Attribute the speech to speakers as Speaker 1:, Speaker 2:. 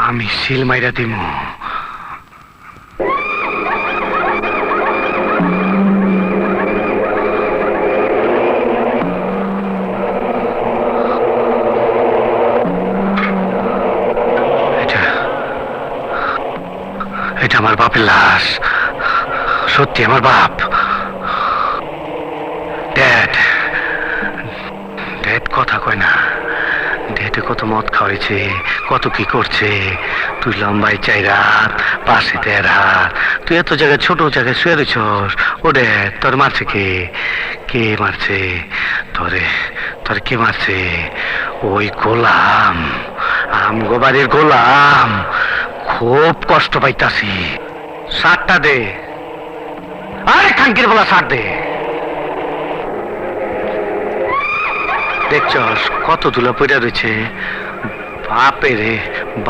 Speaker 1: আমি সিল মাইরা দিমু। এটা আমার বাপের লাশ, সত্যি আমার বাপ। ড্যাড, ড্যাড কথা কয় না। ড্যাডে কত মদ খাওয়াইছে, কত কি করছে। তুই লম্বাই 4 হাত, পাশে 1.5 হাত, তুই এত জায়গায় ছোট জায়গায় শুয়ে রয়েছস। ও ড্যাড, তোর মারছে কে? কে মারছে তোরে? তোর কে মারছে? ওই গোলাম, আমগো বাড়ির গোলাম। খুব কষ্ট পাইতাছি। সারটা দে, আরে খাঙ্কির বলা সার দে। দেখছস কত ধুলা পড়া রয়েছে। বাপে রে।